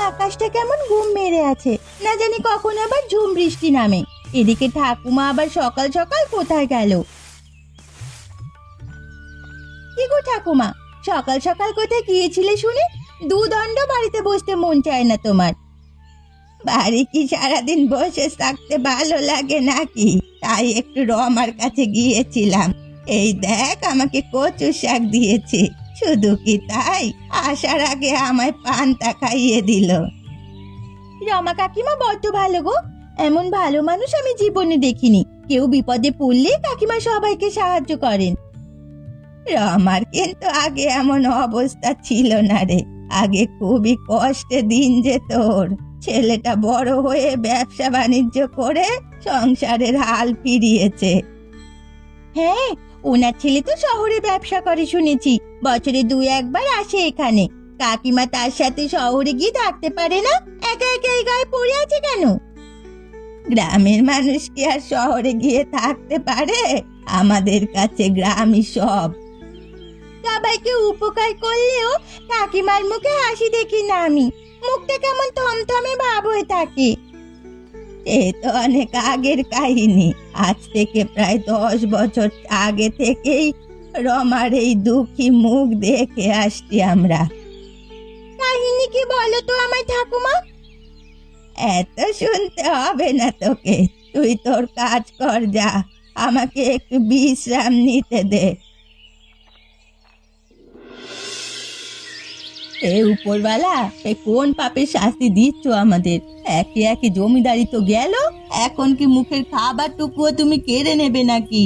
আকাশটা কেমন ঘুম মেরে আছে, না জানি কখন আবার ঝুম বৃষ্টি নামে। এদিকে ঠাকুমা আবার সকাল সকাল কোথায় গেল? কি গো ঠাকুমা, সকাল সকাল কোথায় গিয়েছিলে শুনে? দুদণ্ড বাড়িতে বসতে মন চায় না তোমার? বাড়ি কি সারাদিন বসে থাকতে ভালো লাগে নাকি? তাই একটু রমার কাছে গিয়েছিলাম। এই দেখ, আমাকে কচু শাক দিয়েছে। শুধু কি তাই, আসার আগে আমায় পান্তা খাইয়ে দিল। রমা কাকিমা বড্ড ভালো গো, এমন ভালো মানুষ আমি জীবনে দেখিনি। কেউ বিপদে পড়লে কাকিমা সবাইকে সাহায্য করেন। রমার কিন্তু আগে এমন অবস্থা ছিল না রে। আগে খুবই কষ্টে দিন যেত ওর। ছেলেটা বড় হয়ে ব্যবসা বাণিজ্য করে সংসারের হাল ফিরিয়েছে। হ্যাঁ, ওনার ছেলে তো শহরে ব্যবসা করে শুনেছি। বছরে 2-1 বার আসে এখানে। কাকিমা তার সাথে শহরে গিয়ে থাকতে পারে না? একা একা এই গায়ে পড়ে আছে কেন? গ্রামের মানুষ কি আর শহরে গিয়ে থাকতে পারে? আমাদের কাছে গ্রামই সব। সবাইকে উপকার করলেও কাকিমার মুখে হাসি দেখি না আমি। মুখটা কেমন থমথমে ভাব হয়ে থাকে। এ তো অনেক আগের কাহিনী। আজ থেকে প্রায় 10 বছর আগে থেকেই রমার এই দুঃখী মুখ দেখে আসছি আমরা। কাহিনী কি বলো তো আমায় ঠাকুমা? এত শুনতে হবে না তোকে, তুই তোর কাজ কর যা। আমাকে একটু বিশ্রাম নিতে দে। এ উপরওয়ালা, এ কোন পাপের শাস্তি দিচ্ছ আমাদের? একে একে জমিদারি তো গেল, এখন কি মুখের খাবারটুকুও তুমি কেড়ে নেবে নাকি?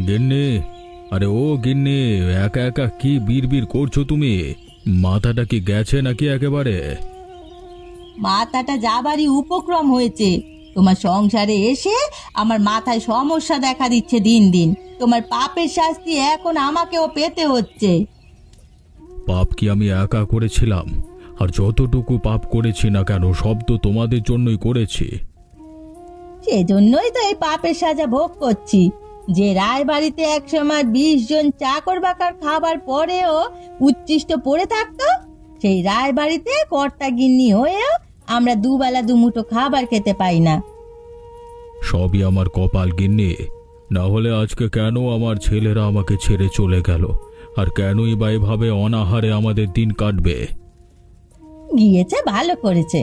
গিন্নি, আরে ও গিন্নি, একা একা কি বিড়বিড় করছো তুমি? মাথাটা কি গেছে নাকি একেবারে? মাথাটা যাবারই উপক্রম হয়েছে। তোমার সংসারে এসে আমার মাথায় সমস্যা দেখা দিচ্ছে দিন দিন। তোমার পাপের শাস্তি এখন আমাকেও পেতে হচ্ছে। পাপ কি আমি একা করেছিলাম? আর যতটুকু পাপ করেছি না কেন, সব তো তোমাদের জন্যই করেছি। সেজন্যই তো এই পাপের সাজা ভোগ করছি। যে রায়বাড়িতে একসময় 20 জন চাকর বাকর খাবার পরেও উচ্ছিষ্ট পড়ে থাকতো, সেই রায়বাড়িতে কর্তা গিন্নি হয়েও আমরা দুবেলা দুমুঠো খাবার খেতে পাই না। সবই আমার কপাল গিন্নি। না হলে আজকে কেন আমার ছেলেরা আমাকে ছেড়ে চলে গেল? আর কেনই বা এভাবে অনাহারে আমাদের দিন কাটবে? গিয়েছে ভালো করেছে,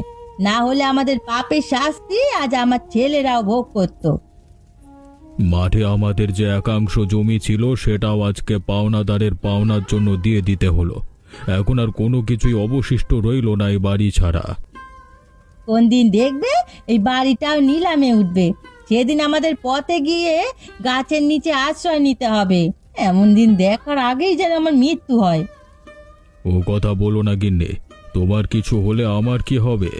না হলে আমাদের পাপের শাস্তি আজ আমার ছেলেরাও ভোগ করতো। মাঠে আমাদের যে একাংশ জমি ছিল, সেটাও আজকে পাওনাদারের পাওনার জন্য দিয়ে দিতে হলো। এখন আর কোনো কিছুই অবশিষ্ট রইল না এই বাড়ি ছাড়া। কোন দিন দেখবে এই বাড়িটাও নিলামে উঠবে। সেদিন আমাদের পথে গিয়ে গাছের নিচে আশ্রয় নিতে হবে। এমন দিন দেখার আগেই যেন আমার মৃত্যু হয়। ও কথা বলো না গিন্নি, তোমার কিছু হলে আমার কি হবে?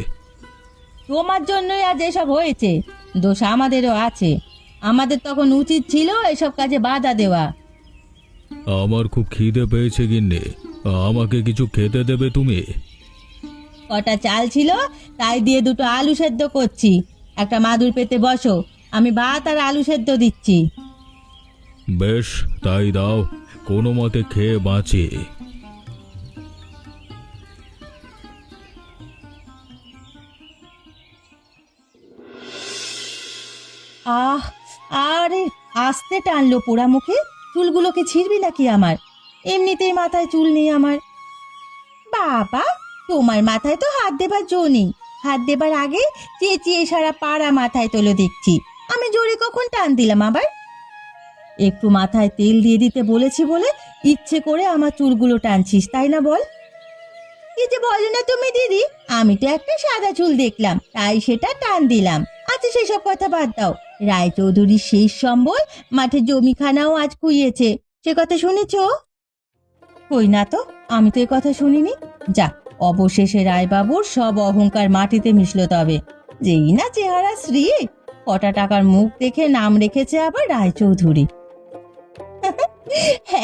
তোমার জন্যই আজ এসব হয়েছে, দোষ আমাদেরও আছে। আমাদের তখন উচিত ছিল এসব কাজে বাধা দেওয়া। আমার খুব খিদে পেয়েছে গিন্নি, আমাকে কিছু খেতে দেবে তুমি? কটা চাল ছিল, তাই দিয়ে 2টো আলু সেদ্ধ করছি। একটা মাদুর পেতে বসো, আমি ভাত আর আলু সেদ্ধ দিচ্ছি। বেশ, তাই দাও, কোনো মতে খেয়ে বাঁচি। আহ, আরে আস্তে টানলো পোড়া মুখে। চুলগুলোকে ছিঁড়বি নাকি আমার? এমনিতেই মাথায় চুল নেই আমার। বাবা, তোমার মাথায় তো হাত দেবার জো নেই। হাত দেবার আগে চেঁচিয়ে সারা পাড়া মাথায় তোলো দেখছি। আমি জোরে কখন টান দিলাম আবার? একটু মাথায় তেল দিয়ে দিতে বলেছি বলে ইচ্ছে করে আমার চুলগুলো টানছিস, তাই না বল? কি যে বলো না তুমি দিদি, আমি তো একটা সাদা চুল দেখলাম, তাই সেটা টান দিলাম। আচ্ছা সেসব কথা বাদ দাও। রায়চৌধুরীর শেষ সম্বল মাঠে জমিখানাও আজ খুইয়েছে, সে কথা শুনেছ? কই না তো, আমি তো এ কথা শুনিনি। যা, অবশেষে রায়বাবুর সব অহংকার মাটিতে মিশলো। তবে যেই না চেহারা শ্রী, কটা টাকার মুখ দেখে নাম রেখেছে আবার রায়চৌধুরী।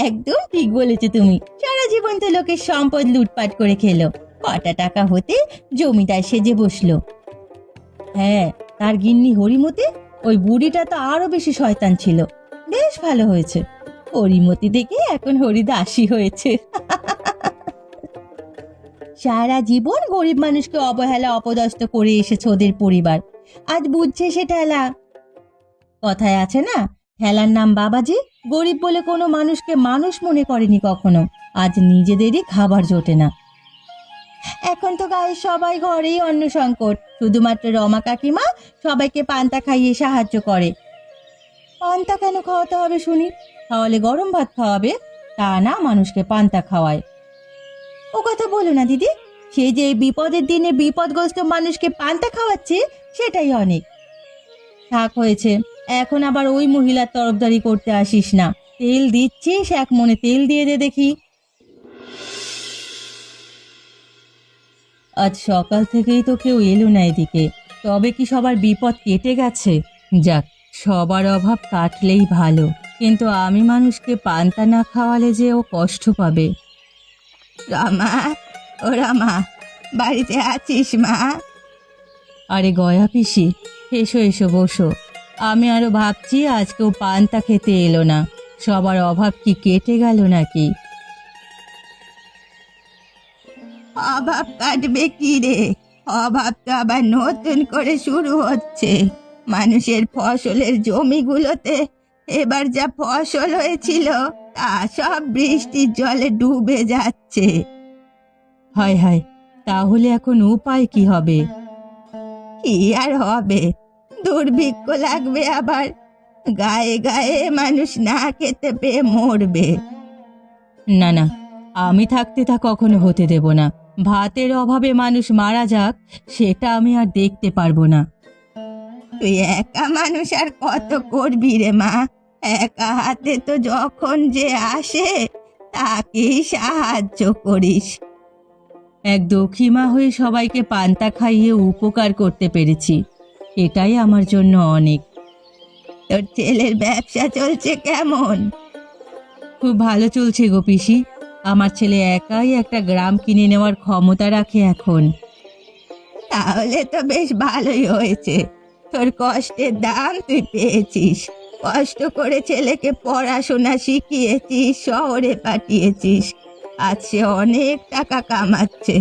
একদম ঠিক বলেছো তুমি। সারা জীবন তো লোকের সম্পদ লুটপাট করে খেলো, কটা টাকা হতে জমিদার সেজে বসলো। হ্যাঁ, তার গিন্নি হরিমতি, ওই বুড়িটা তো আরো বেশি শয়তান ছিল। বেশ ভালো হয়েছে, হরিমতি থেকে এখন হরিদাসী হয়েছে। সারা জীবন গরিব মানুষকে অবহেলা অপদস্থ করে এসেছে ওদের পরিবার, আজ বুঝছে সে ঠেলা। কথায় আছে না, ঠেলার নাম বাবাজি। গরিব বলে কোনো মানুষকে মানুষ মনে করেনি কখনো, আজ নিজেদেরই খাবার জোটে না। এখন তো গায়ের সবাই ঘরেই অন্ন সংকট, শুধুমাত্র রমা কাকিমা সবাইকে পান্তা খাইয়ে সাহায্য করে। পান্তা কেন খাওয়াতে হবে শুনি? খাওয়ালে গরম ভাত খাওয়াবে, তা না মানুষকে পান্তা খাওয়ায়। ও কথা বলো না দিদি, সে যে এই বিপদের দিনে বিপদগ্রস্ত মানুষকে পান্তা খাওয়াচ্ছে সেটাই অনেক। থাক হয়েছে, এখন আবার ওই মহিলার তরফদারি করতে আসিস না। তেল দিচ্ছিস, এক মনে তেল দিয়ে দে দেখি। আজ সকাল থেকেই তো কেউ এলো না এদিকে, তবে কি সবার বিপদ কেটে গেছে? যাক, সবার অভাব কাটলেই ভালো, কিন্তু আমি মানুষকে পান্তা না খাওয়ালে যে ও কষ্ট পাবে। রামা, ও রামা, বাড়িতে আছিস মা? আরে গয়া পিসি, এসো এসো বসো। আমি আরো ভাবছি আজকেও পান্তা খেতে এলো না, সবার অভাব কি কেটে গেল নাকি? অভাব কাটবে কি রে? অভাব তো আবার নতুন করে শুরু হচ্ছে। মানুষের ফসলের জমিগুলোতে এবার যা ফসল হয়েছিল তা সব বৃষ্টির জলে ডুবে যাচ্ছে। হায় হায়, তাহলে এখন উপায় কি হবে? কি আর হবে, দুর্ভিক্ষ লাগবে, আবার গায়ে গায়ে মানুষ না খেতে পেয়ে মরবে। না না, আমি থাকতে তা কখনো হতে দেব না। ভাতের অভাবে মানুষ মারা যাক, সেটা আমি আর দেখতে পারবো না। তুই একা মানুষ আর কত করবি রে মা? একা হাতে তো যখন যে আসে তাকেই সাহায্য করিস। এক দক্ষিমা হয়ে সবাইকে পান্তা খাইয়ে উপকার করতে পেরেছি, এটাই আমার জন্য অনেক। তোর ছেলের ব্যবসা চলছে কেমন? খুব ভালো চলছে গো পিসি। আমার ছেলে একাই একটা গ্রাম কিনে নেওয়ার ক্ষমতা রাখে এখন। তাহলে তো বেশ ভালোই হয়েছে, তোর কষ্টের দাম তুই পেয়েছিস। কষ্ট করে ছেলেকে পড়াশোনা শিখিয়েছিস, শহরে পাঠিয়েছিস, আজ সে অনেক টাকা কামাচ্ছে।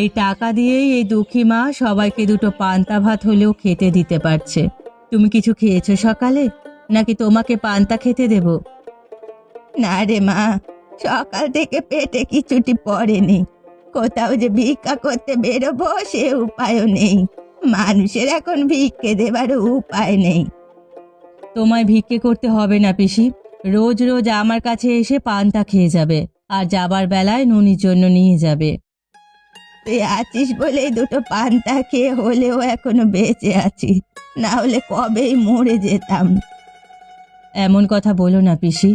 এই টাকা দিয়েই এই দুঃখী মা সবাইকে দুটো পান্তা ভাত হলেও খেতে দিতে পারছে। তুমি কিছু খেয়েছো সকালে, নাকি তোমাকে পান্তা খেতে দেব? না রে মা, সকাল থেকে পেটে কিছুটি পড়েনি। কোথাও যে ভিক্ষা করতে বেরোবো সে উপায়ও নেই। মানুষের এখন ভিক্ষে দেবারও উপায় নেই। তোমায় ভিক্ষে করতে হবে না পিসি, রোজ রোজ আমার কাছে এসে পান্তা খেয়ে যাবে, আর যাবার বেলায় নুনির জন্য নিয়ে যাবে। তুই আছিস বলেই দুটো পান্তা খেয়ে হলেও এখনো বেঁচে আছি, না হলে কবেই মরে যেতাম। এমন কথা বলো না পিসি,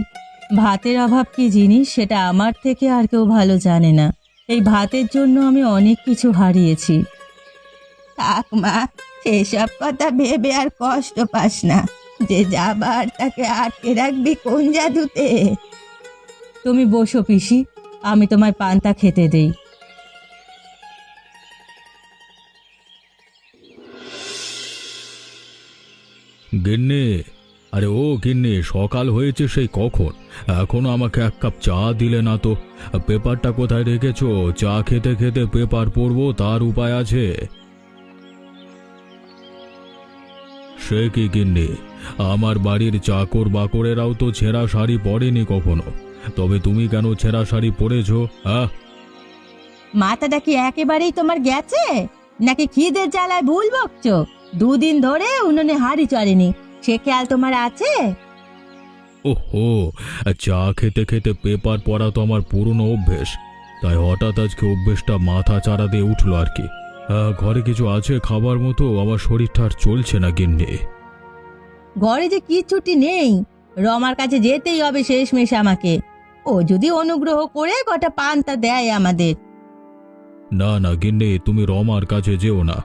ভাতের অভাব কি জিনিস সেটা আমার থেকে আর কেউ ভালো জানে না। এই ভাতের জন্য আমি অনেক কিছু হারিয়েছি। থাক মা, সেসব কথা ভেবে আর কষ্ট পাস না। যে যাবার তাকে আটকে রাখবি কোন জাদুতে? তুমি বসো পিসি, আমি তোমায় পান্তা খেতে দেই। গিন্নি, আরে ও গিন্নি, সকাল হয়েছে সেই কখন, এখনো আমাকে এক কাপ চা দিলে না তো। পেপারটা কোথায় রেখেছো? চা খেতে খেতে পেপার পড়বো, তার উপায় আছে? সে কি গিন্নি, আমার বাড়ির চাকর বাকরেরাও তো ছেঁড়া শাড়ি পরেনি কখনো, তবে তুমি কেন ছেঁড়া শাড়ি পরেছো? মাথাটা কি একেবারেই তোমার গেছে, নাকি খিদের জ্বালায় ভুল বকছো? দুদিন ধরে উনুনে হাঁড়ি চড়েনি, সে খেয়াল তোমার আছে? ওহো, চা খেতে খেতে পেপার পড়া তো আমার পুরনো অভ্যেস, তাই হঠাৎ আজকে অভ্যেসটা মাথা চাড়া দিয়ে উঠলো আর কি। ঘরে কিছু আছে খাবার মতো? আমার শরীরটা আর চলছে না গিন্নি। ঘরে যে কিচ্ছুটি নেই, রমার কাছে যেতেই হবে শেষমেশ আমাকে। ও যদি অনুগ্রহ করে কটা পান্তা দেয় আমাদের। না না গিন্নি, তুমি রমার কাছে যেও না।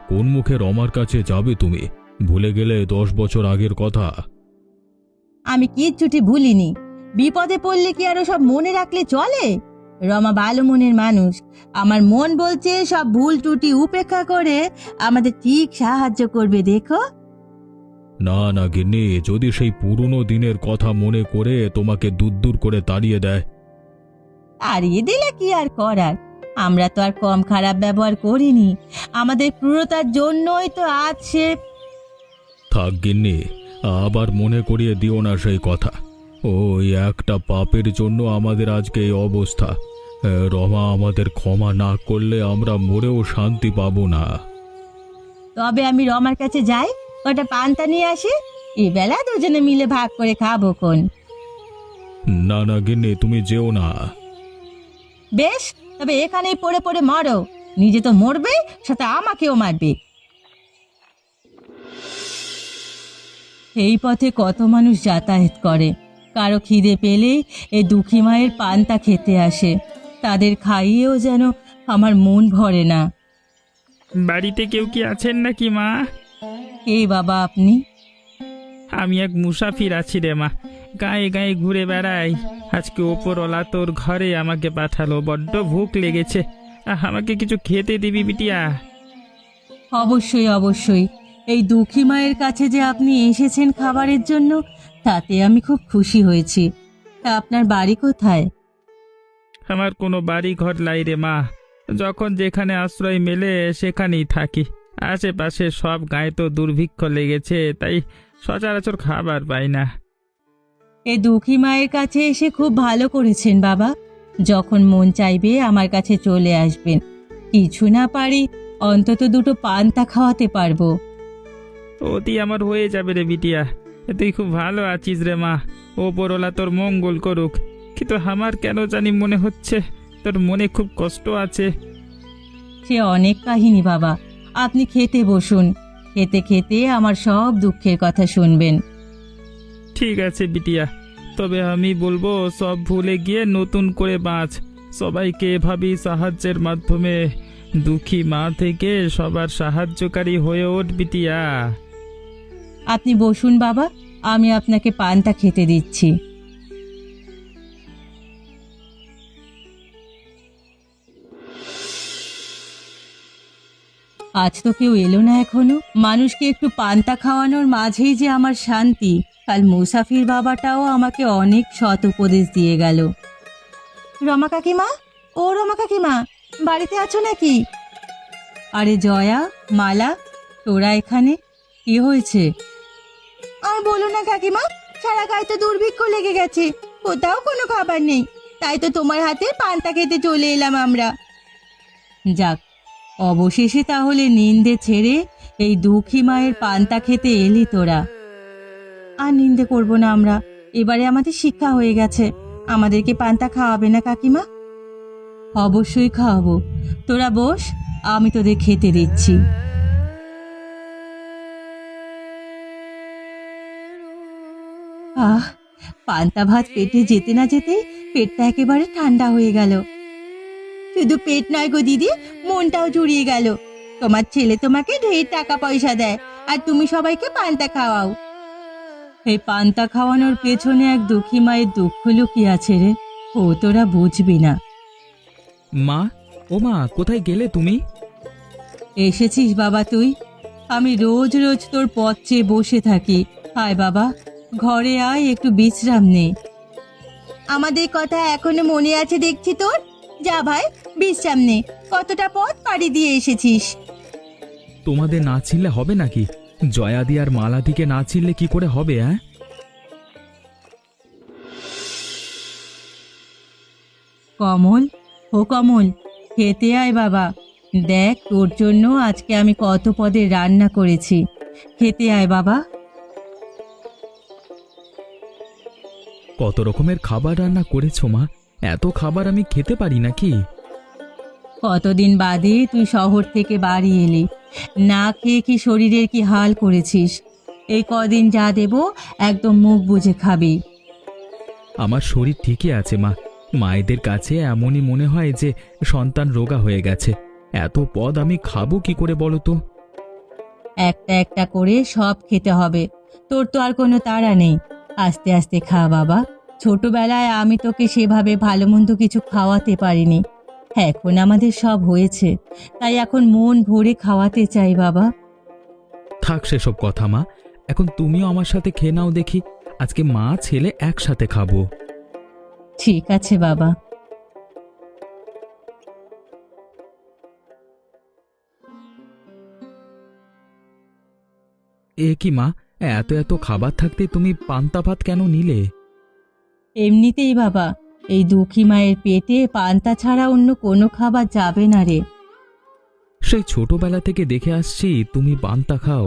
কোন মুখে রমার কাছে যাবে তুমি? ভুলে গেলে 10 বছর আগের কথা। আমি কিচ্ছুটি ভুলিনি, বিপদে পড়লে কি আরো সব মনে রাখলে চলে? রমা ভালো মনের মানুষ, আমার মন বলছে সব ভুল ত্রুটি উপেক্ষা করে আমাদের ঠিক সাহায্য করবে, দেখো। না না গিন্নি, যদি সেই পুরনো দিনের কথা মনে করে তোমাকে দূর দূর করে তাড়িয়ে দেয়। তাড়িয়ে দিলে কি আর করার, আমরা তো আর কম খারাপ ব্যবহার করিনি, আমাদের ক্রূরতার জন্যই তো আজ সে। থাক গিন্নি, আবার মনে করিয়ে দিও না সেই কথা। ওই একটা পাপের জন্য আমাদের আজকে এই অবস্থা। রমা আমাদের ক্ষমা না করলে আমরা মরেও শান্তি পাবো না। তবে আমি রমার কাছে যাই, কটা পান্তা নিয়ে আসি, এবেলা দুজনে মিলে ভাগ করে খাবো কোন। না না গিন্নি, তুমি যেও না। বেশ, তবে এখানেই পড়ে পড়ে মরো, নিজে তো মরবে, সাথে আমাকেও মারবে। এই পথে কত মানুষ যাতায়াত করে, কারো খিদে পেলে এ দুঃখী মায়ের পান্তা খেতে আসে, তাদের খাইয়েও যেন আমার মন ভরে না। বাড়িতে কেউ কি আছেন নাকি মা? এই বাবা আপনি? আমি এক মুসাফির আছি রে মা, গায়ে গায়ে ঘুরে বেড়াই। আজকে ওপরওয়ালা তোর ঘরে আমাকে পাঠালো, বড্ড ভুক লেগেছে। আমাকে কিছু খেতে দিবি বিটিয়া? অবশ্যই অবশ্যই, এই দুঃখী মায়ের কাছে যে আপনি এসেছেন খাবারের জন্য, তাতে আমি খুব খুশি হয়েছি। তা আপনার বাড়ি কোথায়? আমার কোনো বাড়ি ঘর লাই রে মা, যখন যেখানে আশ্রয় মেলে সেখানেই থাকি। আশেপাশে সব গায়ে তো দুর্ভিক্ষ লেগেছে, তাই সচরাচর খাবার পাই না। এই দুঃখী মায়ের কাছে এসে খুব ভালো করেছেন বাবা, যখন মন চাইবে আমার কাছে চলে আসবেন। কিছু না পারি অন্তত দুটো পান্তা খাওয়াতে পারবো। অতি আমার হয়ে যাবে রে বিটিয়া, তুই খুব ভালো আছিস রে মা, ওপরওয়ালা তোর মঙ্গল করুক। কিন্তু আমার কেন জানি মনে হচ্ছে তোর মনে খুব কষ্ট আছে। সে অনেক কাহিনী বাবা, আপনি খেতে বসুন, খেতে খেতে আমার সব দুঃখের কথা শুনবেন। ঠিক আছে বিটিয়া, তবে আমি বলবো সব ভুলে গিয়ে নতুন করে বাঁচ। সবাইকে এভাবেই সাহায্যের মাধ্যমে দুঃখী মা থেকে সবার সাহায্যকারী হয়ে ওঠ বিটিয়া। আপনি বসুন বাবা, আমি আপনাকে পান্তা খেতে দিচ্ছি। আজ তো কেউ এলো না এখনো, মানুষকে একটু পান্তা খাওয়ানোর মাঝেই যে আমার শান্তি। কাল মুসাফির বাবাটাও আমাকে অনেক সৎ উপদেশ দিয়ে গেল। রমা কাকিমা, ও রমা কাকিমা, বাড়িতে আছো নাকি? আরে জয়া, মালা, তোরা এখানে? কি হয়েছে? আর বলো না কাকিমা, সারা গায়ে তো দুর্ভিক্ষ লেগে গেছে, কোথাও কোনো খাবার নেই, তাই তো তোমার হাতে পান্তা খেতে চলে এলাম আমরা। যাক, অবশেষে তাহলে নিন্দে ছেড়ে এই দুঃখী মায়ের পান্তা খেতে এলি তোরা। আর নিন্দে করব না আমরা, এবারে আমাদের শিক্ষা হয়ে গেছে। আমাদেরকে পান্তা খাওয়াবে না কাকিমা? অবশ্যই খাওয়াবো, তোরা বস, আমি তোদের খেতে দিচ্ছি। আহ, পান্তা ভাত পেটে যেতে না যেতে পেটটা একেবারে ঠান্ডা হয়ে গেল। শুধু পেট নয় গো দিদি, মনটাও জুড়িয়ে গেল। তোমার ছেলে তোমাকে ঢের টাকা পয়সা দেয়, আর তুমি সবাইকে পান্তা খাওয়াও। এই পান্তা খাওয়ানোর পেছনে এক দুঃখী মায়ের দুঃখ লুকিয়ে আছে রে, ও তোরা বুঝবি না। মা, ও মা, কোথায় গেলে তুমি? এসেছিস বাবা তুই? আমি রোজ রোজ তোর পথ চেয়ে বসে থাকি। আয় বাবা, ঘরে আয়, একটু বিশ্রাম নে। আমাদের কথা এখনো মনে আছে দেখছি তোর। যা ভাই, বিশ্রাম নে, কতটা পথ পাড়ি দিয়ে এসেছিস। তোমাদের না চিনলে হবে নাকি? জয়াদি আর মালাদিকে না চিনলে কি করে হবে? কমল, ও কমল, খেতে আয় বাবা। দেখ তোর জন্য আজকে আমি কত পদের রান্না করেছি, খেতে আয় বাবা। কত রকমের খাবার রান্না করেছো মা? এত খাবার আমি খেতে পারি নাকি? কতদিন বাদে তুই শহর থেকে বাড়ি এলি, না খেয়ে কি শরীরের কি হাল করেছিস। এই কদিন যা দেব একদম মুখ বুজে খাবি। আমার শরীর ঠিকই আছে মা, মায়েদের কাছে এমনই মনে হয় যে সন্তান রোগা হয়ে গেছে। এত পদ আমি খাবো কি করে বলো তো? একটা একটা করে সব খেতে হবে, তোর তো আর কোনো তাড়া নেই। আস্তে আস্তে খা বাবা, ছোটবেলায় আমি তোকে সেভাবে ভালো মন্দ কিছু খাওয়াতে পারিনি, এখন আমাদের সব হয়েছে, তাই এখন মন ভরে খাওয়াতে চাই বাবা। থাক সেসব কথা মা, এখন তুমিও আমার সাথে খেয়ে নাও দেখি। আজকে মা ছেলে একসাথে খাবো। ঠিক আছে বাবা। এ কি মা, এত এত খাবার থাকতে তুমি পান্তা ভাত কেন নিলে? এমনিতেই বাবা, এই দুঃখী মায়ের পেটে পান্তা ছাড়া অন্য কোনো খাবার যাবে না রে। সেই ছোটবেলা থেকে দেখে আসছি তুমি পান্তা খাও,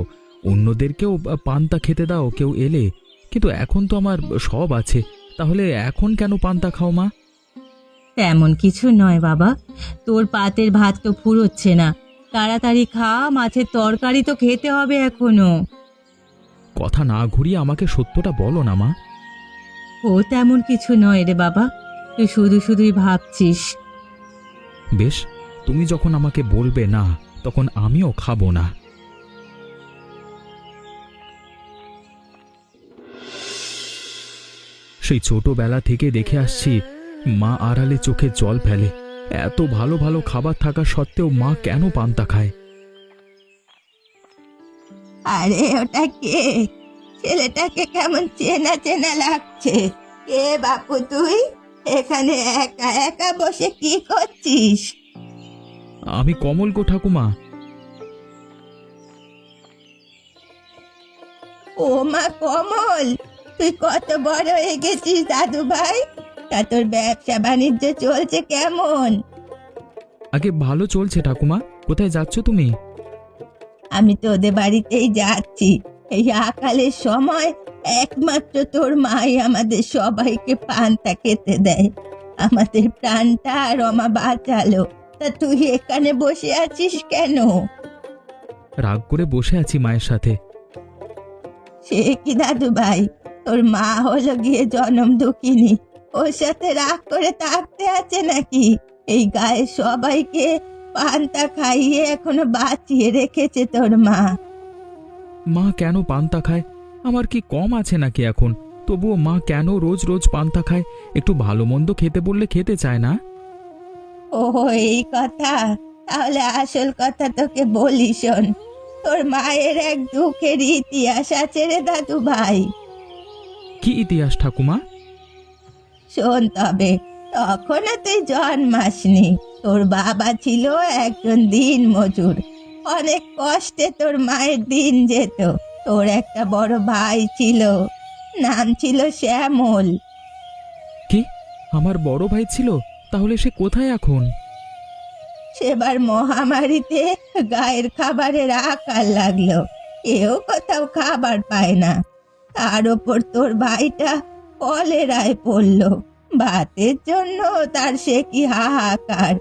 অন্যদেরকেও পান্তা খেতে দাও কেউ এলে, কিন্তু এখন তো আমার সব আছে, তাহলে এখন কেন পান্তা খাও মা? তেমন কিছু নয় বাবা, তোর পাতের ভাত তো ফুরোচ্ছে না, তাড়াতাড়ি খা, মাছের তরকারি তো খেতে হবে এখনো। কথা না ঘুরিয়ে আমাকে সত্যটা বলো না মা। ও তেমন কিছু নয় রে বাবা, তুই শুধু শুধুই ভাবছিস। বেশ, তুমি যখন আমাকে বলবে না, তখন আমিও খাবো না। সেই ছোটবেলা থেকে দেখে আসছি মা আড়ালে চোখে জল ফেলে, এত ভালো ভালো খাবার থাকা সত্ত্বেও মা কেন পান্তা খায়? আরে ওটা কে? ছেলেটাকে কেমন চেনা চেনা লাগছে। কে বাপু তুই? এখানে একা একা বসে কি করছিস? আমি কমল গো ঠাকুমা। ও মা কমল, তুই কত বড় হয়ে গেছিস দাদু ভাই। তা তোর ব্যবসা বাণিজ্য চলছে কেমন? আগে ভালো চলছে ঠাকুমা। কোথায় যাচ্ছ তুমি? আমি তোদের বাড়িতেই যাচ্ছি। এই আকালের সময় একমাত্র তোর মাই আমাদের সবাইকে পান্তা খেতে দেয়। আমাদের প্রাণটা রমা বাঁচালো। তা তুই এখানে বসে আছিস কেন? রাগ করে বসে আছি মায়ের সাথে। সে কি দাদু ভাই, তোর মা হলো গিয়ে জনম দুঃখিনী, ওর সাথে রাগ করে থাকতে আছে নাকি? এই গায়ে সবাইকে পান্তা খাইয়ে এখনো বাঁচিয়ে রেখেছে তোর মা। মা কেন পান্তা খায়? আমার কি কম আছে নাকি এখন? তবুও মা কেন রোজ রোজ পান্তা খায়? একটু ভালো মন্দ খেতে বললে খেতে চায় না। ও এই কথা, তাহলে আসল কথা তোকে বলি শোন। তোর মায়ের এক দুঃখের ইতিহাস আছে রে দাদু ভাই। কি ইতিহাস ঠাকুমা? শোন তবে, তখনও তুই জন্মাসনি। তোর বাবা ছিল একজন দিন মজুর। অনেক কষ্টে তোর মায়ের দিন যেত। তোর একটা বড় ভাই ছিল, নাম ছিল শ্যামল। কি, আমার বড় ভাই ছিল? তাহলে সে কোথায় এখন? সেবার মহামারীতে গায়ের খাবারের আকাল লাগলো, কেউ কোথাও খাবার পায় না। তার ওপর তোর ভাইটা কলেরায় পড়লো। ভাতের জন্য তার সে কি হাহাকার।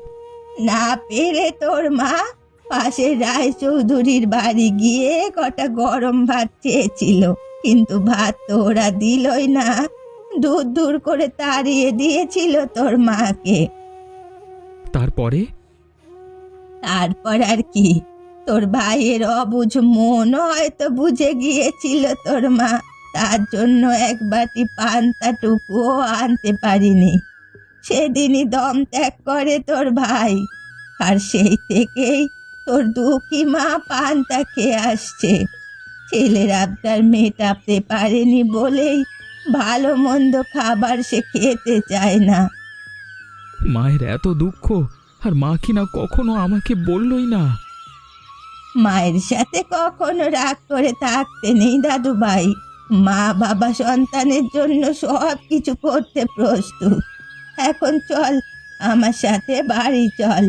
না পেরে তোর মা পাশের রায়চৌধুরীর বাড়ি গিয়ে কটা গরম ভাত চেয়েছিল, কিন্তু ভাত তো ওরা দিলই না। দূর দূর করে তাড়িয়ে দিয়েছিল তোর মাকে। তারপরে? তারপর আর কি, তোর ভাইয়ের অবুঝ মন হয়তো বুঝে গিয়েছিল তোর মা, তার জন্য এক বাটি পান্তাটুকুও আনতে পারিনি। সেদিনই দম ত্যাগ করে তোর ভাই। আর সেই থেকেই তোর দুঃখী মা পান্তা খেয়ে আসছে। ছেলের আবদার মেটাতে পারেনি বলেই ভালো মন্দ খাবার সে খেতে চায় না। মায়ের এত দুঃখ, আর মা কি না কখনো আমাকে বললই না? মায়ের সাথে কখনো রাগ করে থাকতে নেই দাদু ভাই। মা বাবা সন্তানের জন্য সব কিছু করতে প্রস্তুত। এখন চল, আমার সাথে বাড়ি চল।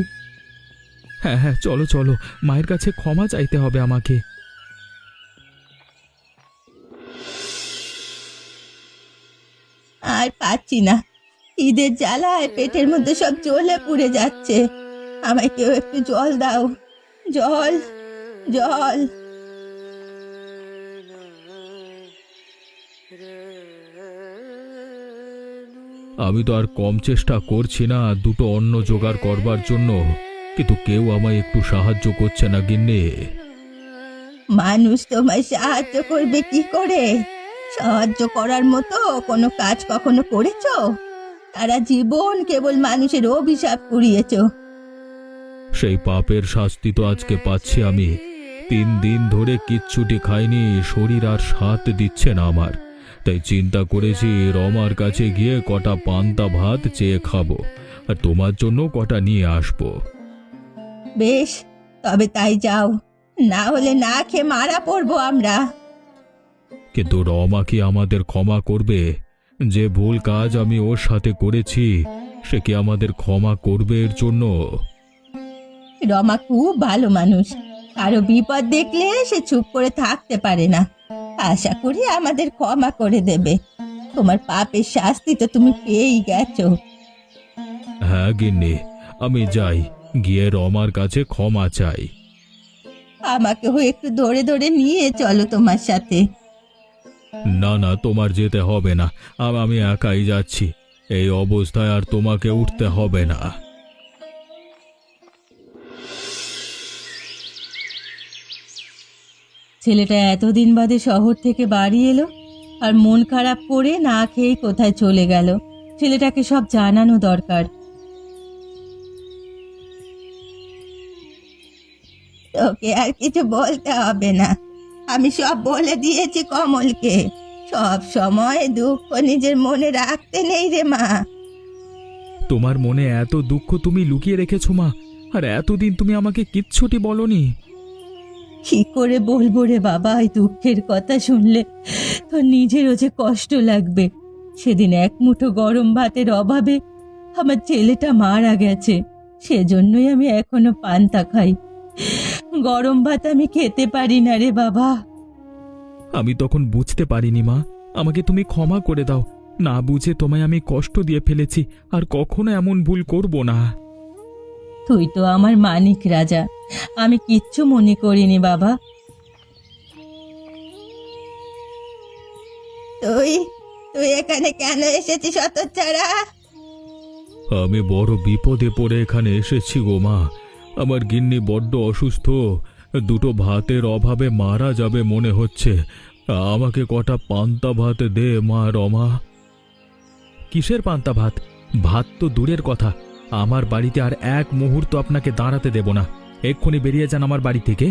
হ্যাঁ হ্যাঁ, চলো চলো, মায়ের কাছে ক্ষমা চাইতে হবে আমাকে। আর পাচ্ছি না, ঈদের জ্বালায় পেটের মধ্যে সব জ্বলে পুড়ে যাচ্ছে। আমায় কেউ একটু জল দাও, জল জল। আমি তো আর কম চেষ্টা করছি না দুটো অন্ন জোগাড় করবার জন্য, কিন্তু কেউ আমায় একটু সাহায্য করছে না গিন্নি। মানুষ তোমায় সাহায্য করবে কি করে? সাহায্য করার মতো কোনো কাজ কখনো করেছো? সারা জীবন কেবল মানুষের অভিশাপ কুড়িয়েছো। সেই পাপের শাস্তি তো আজকে পাচ্ছি আমি। 3 দিন ধরে কিচ্ছুটি খাইনি, শরীর আর সাথ দিচ্ছে না আমার। তাই চিন্তা করেছি রমার কাছে গিয়ে কটা পান্তা ভাত চেয়ে খাবো, আর তোমার জন্য কটা নিয়ে আসবো। বেশ, তবে তাই যাও, না হলে না খেয়ে মারা পড়বো আমরা। কিন্তু রমা কি আমাদের ক্ষমা করবে? যে ভুল কাজ আমি ওর সাথে করেছি সে কি আমাদের ক্ষমা করবে এর জন্য? রমা খুব ভালো মানুষ, কারো বিপদ দেখলে সে চুপ করে থাকতে পারে না। আশা করি আমাদের ক্ষমা করে দেবে। তোমার পাপের শাস্তি তো তুমি পেয়েই গেছো। হ্যাঁ গিন্নি, আমি যাই, গিয়ে রমার কাছে ক্ষমা চাই। আমাকেও একটু ধরে ধরে নিয়ে চলো তোমার সাথে। না না, তোমার যেতে হবে না, আমি একাই যাচ্ছি। এই অবস্থায় আর তোমাকে উঠতে হবে না। ছেলেটা এতদিন বাদে শহর থেকে বাড়ি এলো আর মন খারাপ করে না খেয়ে কোথায় চলে গেল। ছেলেটাকে সব জানানো দরকার। তোকে আর কিছু বলতে হবে না, আমি সব বলে দিয়েছি কমলকে। সব সময় দুঃখ নিজের মনে রাখতে নেই রে মা। তোমার মনে এত দুঃখ তুমি লুকিয়ে রেখেছো মা, আর এতদিন তুমি আমাকে কিচ্ছুটি বলনি। কি করে বলবো রে বাবা, এই দুঃখের কথা শুনলে তোর নিজেরও যে কষ্ট লাগবে। সেদিন এক মুঠো গরম ভাতের অভাবে আমার ছেলেটা মারা গেছে, সেজন্যই আমি এখনো পান্তা খাই। গরম ভাত আমি খেতে পারি না রে বাবা। আমি তখন বুঝতে পারিনি মা, আমাকে তুমি ক্ষমা করে দাও। না বুঝে তোমায় আমি কষ্ট দিয়ে ফেলেছি, আর কখনো এমন ভুল করব না। তুই তো আমার মানিক রাজা, আমি কিচ্ছু মনে করিনি বাবা। তুই তুই এখানে কেন এসেছিস হতচ্ছাড়া? আমি বড় বিপদে পড়ে এখানে এসেছি গো মা। আমার গিন্নি বড্ড অসুস্থ, দুটো ভাতের অভাবে মারা যাবে মনে হচ্ছে। আমাকে কটা পান্তা ভাত দে মা রমা। কিসের পান্তা ভাত? ভাত তো দূরের কথা, আমার বাড়িতে আর এক মুহূর্ত আপনাকে দাঁড়াতে দেব না। এক্ষুনি বেরিয়ে যান আমার বাড়ি থেকে।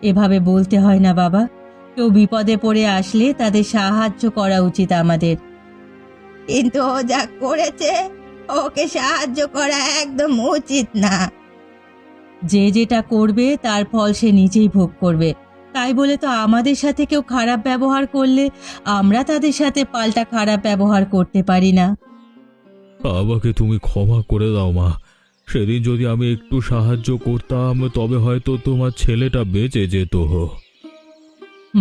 এভাবে বলতে হয় না বাবা, কেউ বিপদে পড়ে আসলে তাদের সাহায্য করা উচিত আমাদের। কিন্তু ও যা করেছে, ওকে সাহায্য করা একদম উচিত না। যে যেটা করবে তার ফল সে নিজেই ভোগ করবে। তাই বলে তো আমাদের সাথে কেউ খারাপ ব্যবহার করলে আমরা তাদের সাথে পাল্টা খারাপ ব্যবহার করতে পারি না। আমাকে তুমি ক্ষমা করে দাও মা। সেদিন যদি আমি একটু সাহায্য করতাম তবে হয়তো তোমার ছেলেটা বেঁচে যেত।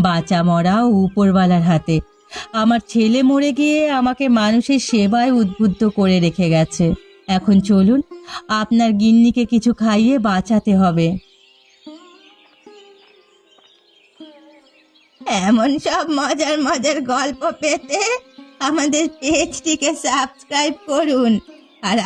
বাঁচা মরা ও উপরওয়ালার হাতে। আমার ছেলে মরে গিয়ে আমাকে মানুষের সেবায় উদ্বুদ্ধ করে রেখে গেছে। এখন চলুন, আপনার গিন্নিকে কিছু খাইয়ে বাঁচাতে হবে। এমন সব মজার মজার গল্প পেতে আমাদের পেজটিকে সাবস্ক্রাইব করুন আর